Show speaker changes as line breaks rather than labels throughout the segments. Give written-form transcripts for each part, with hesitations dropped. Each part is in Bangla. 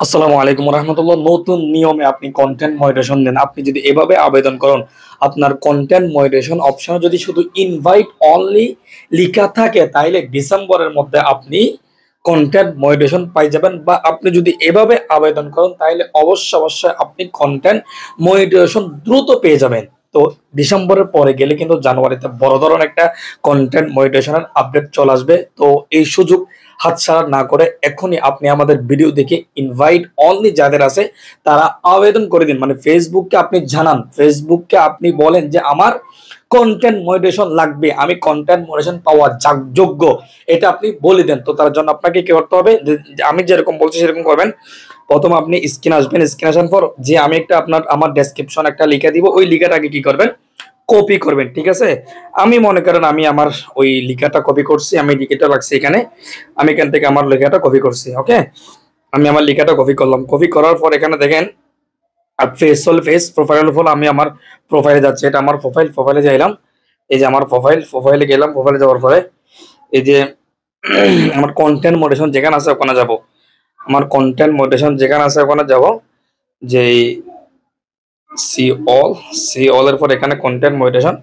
আসসালামু আলাইকুম রহমতুল্লাহ। নতুন নিয়মে আপনি কন্টেন্ট মডারেশন দেন। আপনি যদি এভাবে আবেদন করেন, আপনার কন্টেন্ট মডারেশন অপশনে যদি শুধু ইনভাইট অনলি লেখা থাকে, তাইলে ডিসেম্বরের মধ্যে আপনি কন্টেন্ট মডারেশন পাই যাবেন। বা আপনি যদি এভাবে আবেদন করেন, তাহলে অবশ্যই আপনি কন্টেন্ট মডারেশন দ্রুত পেয়ে যাবেন। তো ডিসেম্বরের পরে গেলে কিন্তু জানুয়ারিতে বড় ধরনের একটা কন্টেন্ট মনিটাইজেশনের আপডেট চলে আসবে। তো এই সুযোগ হাতছাড়া না করে এখনই আপনি আমাদের ভিডিও দেখে ইনভাইট অনলি যাদের আছে তারা আবেদন করে দিন। মানে ফেসবুককে আপনি জানান, ফেসবুককে আপনি বলেন যে আমার কন্টেন্ট মনিটাইজেশন লাগবে, আমি কন্টেন্ট মনিটাইজেশন পাওয়ার যোগ্য, এটা আপনি বলে দেন। তো তার জন্য আপনাকে কি করতে হবে, যে আমি যেরকম বলছি সেরকম করবেন। প্রথম আপনি স্ক্রিন আসবেন, স্ক্রিন আসার পর যে আমি একটা আমার ডেসক্রিপশন একটা লিখে দিব, ওই লিখাটাকে কি করবেন, কপি করবেন। ঠিক আছে, আমি মনে করেন আমি আমার ওই লেখাটা কপি করছি, আমি লিখাটা রাখছি এখানে, আমি এখান থেকে আমার লেখাটা কপি করছি। ওকে, আমি আমার লেখাটা কপি করলাম। কপি করার পর এখানে দেখেন ফেস হল ফেস, প্রোফাইল হল আমি আমার প্রোফাইলে যাচ্ছি, এটা আমার প্রোফাইলে যাইলাম। এই যে আমার প্রোফাইলে গেলাম। প্রোফাইলে যাওয়ার পরে এই যে আমার কন্টেন্ট মডারেশন যেখানে আছে ওখানে যাব। আমার কন্টেন্ট মডারেশন যেখানে আছে ওখানে যাব, যে সি অল, সি অল এর পর এখানে কন্টেন্ট মডারেশন,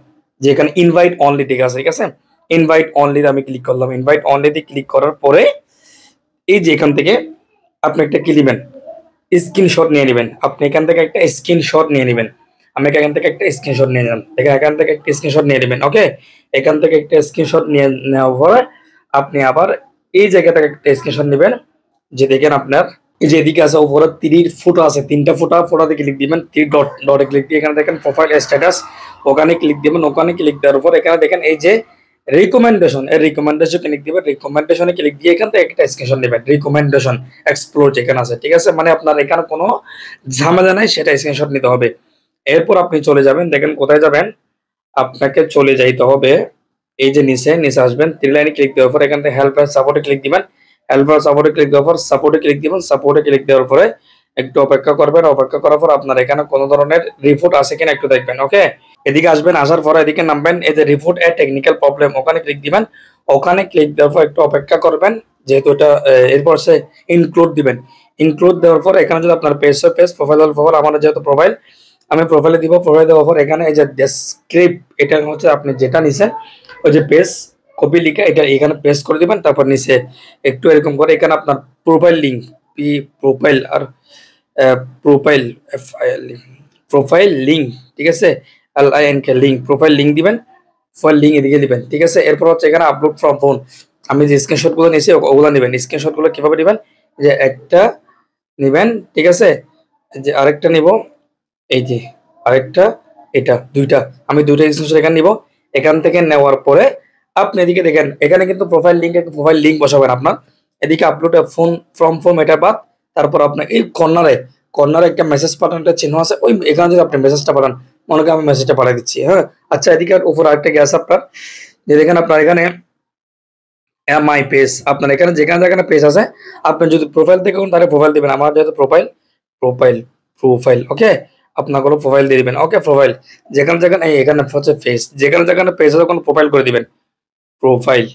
যে এখানে ইনভাইট অনলি ঠিক আছে। ঠিক আছে, ইনভাইট অনলি আমি ক্লিক করলাম। ইনভাইট অনলি তে ক্লিক করার পরে এই যে এখান থেকে আপনি একটা কি নেবেন, স্ক্রিনশট নিয়ে নেবেন। আপনি এখান থেকে একটা স্ক্রিনশট নিয়ে নেবেন। আমি এখান থেকে একটা স্ক্রিনশট নিয়ে নিলাম। এখান থেকে একটা স্ক্রিনশট নিয়ে নেবেন। ওকে, এখান থেকে একটা স্ক্রিনশট নিয়ে নেওয়ার পরে আপনি আবার এই জায়গা থেকে একটা স্ক্রিনশট নেবেন। যে দেখেন আপনার এই যে এদিকে আছে উপরে 3 ফুটো আছে, 3টা ফোটাতে ক্লিক দিবেন। 3 ডটে ক্লিক দিয়ে এখানে দেখেন প্রোফাইল স্ট্যাটাস, ওখানে ক্লিক দিবেন। ওখানে ক্লিক দেওয়ার পর এখানে দেখেন এই যে রিকমেন্ডেশন, এই রিকমেন্ডেশন ক্লিক দিবেন। রিকমেন্ডেশনে ক্লিক দিয়ে এখান থেকে একটা স্ক্রিনশট নেবেন। রিকমেন্ডেশন এক্সপ্লোর যেখানে আছে, ঠিক আছে, মানে আপনার এখানে কোনো ঝামেলা নাই, সেটা স্ক্রিনশট নিতে হবে। এরপর আপনি চলে যাবেন, দেখেন কোথায় যাবেন, আপনাকে চলে যাইতে হবে এই যে নিচে আসবেন। 3 লাইনে ক্লিক দেওয়ার পর এখান থেকে হেল্প এন্ড সাপোর্টে ক্লিক দিবেন। হেল্প এন্ড সাপোর্টে ক্লিক দেওয়ার পর সাপোর্টে ক্লিক দিবেন। সাপোর্টে ক্লিক দেওয়ার পরে একটু অপেক্ষা করবেন। অপেক্ষা করার পর আপনার এখানে কোনো ধরনের রিপোর্ট আছে কিনা একটু দেখবেন। ওকে, এদিকে আসবেন, আসার পরে এদিকে নামবেন, এই যে রিপোর্ট এ টেকনিক্যাল প্রবলেম, ওখানে ক্লিক দিবেন। ওখানে ক্লিক দেওয়ার পর একটু অপেক্ষা করবেন, যেহেতু এটা এরপর সে ইনক্লুড দিবেন। ইনক্লুড দেওয়ার পর এখানে যদি আপনার পেজ প্রোফাইল আমার যেহেতু প্রোফাইল, আমি প্রোফাইলে দিব। প্রোফাইল দেওয়ার পর এখানে এই যে ডেসক্রিপ্ট, এটা হচ্ছে আপনি যেটা নিছেন ওই যে পেজ কপি লিখে এটা এখানে পেস্ট করে দিবেন। তারপর নিচে একটু এরকম করে এখানে আপনার প্রোফাইল লিংক, প্রোফাইল আর প্রোফাইল প্রোফাইল লিংক, ঠিক আছে, LINK লিংক, প্রোফাইল লিংক দিবেন। প্রোফাইল লিংক এদিকে দিবেন। ঠিক আছে, এরপর হচ্ছে এখানে আপলোড ফ্রম ফোন, আমি যে স্ক্রিনশটগুলো নিয়েছি ওগুলো নেবেন। স্ক্রিনশটগুলো কিভাবে নেবেন, যে একটা নেবেন, ঠিক আছে, যে আরেকটা নিব, এই যে আরেকটা, এটা দুইটা, আমি দুইটা স্ক্রিনশট এখানে নিব। এখান থেকে নেওয়ার পরে আপনি এদিকে দেখেন এখানে কিন্তু প্রোফাইল লিংক বসাবেন আপনার। এদিকে আপলোড ফোন ফ্রম ফর্ম এটা বাদ। তারপর আপনার এই কর্নারে একটা মেসেজ পাঠানোর চিহ্ন আছে, ওই এখানে যদি আপনি মেসেজটা পাঠান, মনে করেন আমি মেসেজটা পাঠিয়ে দিচ্ছি। হ্যাঁ, আচ্ছা, এদিকে উপর আরেকটা গ্যাস আপনার, যে দেখেন আপনার এখানে মাই পেজ, আপনার এখানে যেখানে পেজ আছে, আপনি যদি প্রোফাইল থেকে তাহলে প্রোফাইল দিবেন। আমার যেহেতু প্রোফাইল ওকে, আপনার কোনো প্রোফাইল দিয়ে দিবেন। ওকে, প্রোফাইল যেখানে এখানে হচ্ছে ফেস, যেখানে পেজ আছে কোনো প্রোফাইল করে দিবেন। প্রোফাইল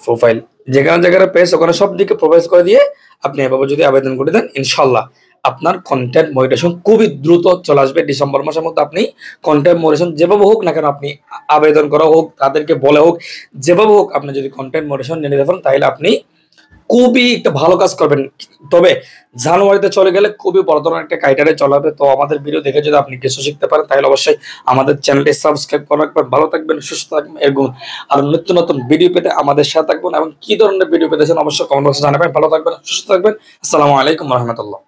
প্রোফাইল যেখানে পেজ ওখানে সব দিকে প্রোফাইল করে দিয়ে আপনি এভাবে যদি আবেদন করে দেন, ইনশাল্লাহ আপনার কন্টেন্ট মনিটাইজেশন খুবই দ্রুত চলে আসবে। ডিসেম্বর মাসের মধ্যে আপনি কন্টেন্ট মনিটাইজেশন যেভাবে হোক না কেন, আপনি আবেদন করা হোক, তাদেরকে বলে হোক, যেভাবে হোক, আপনি যদি কন্টেন্ট মনিটাইজেশন নিয়ে নিতে পারেন, তাহলে আপনি খুবই একটা ভালো কাজ করবেন। তবে জানুয়ারিতে চলে গেলে খুবই বড় ধরনের একটা ক্রাইটেরিয়া চলে হবে। তো আমাদের ভিডিও দেখে যদি আপনি কিছু শিখতে পারেন, তাহলে অবশ্যই আমাদের চ্যানেলটি সাবস্ক্রাইব করে রাখবেন। ভালো থাকবেন, সুস্থ থাকবেন, এরকম আর নতুন ভিডিও পেতে আমাদের সাথে থাকবেন। এবং কি ধরনের ভিডিও পেতে চান অবশ্যই কমেন্ট বক্সে জানাবেন। ভালো থাকবেন, সুস্থ থাকবেন। আসসালামু আলাইকুম রহমতুল্লাহ।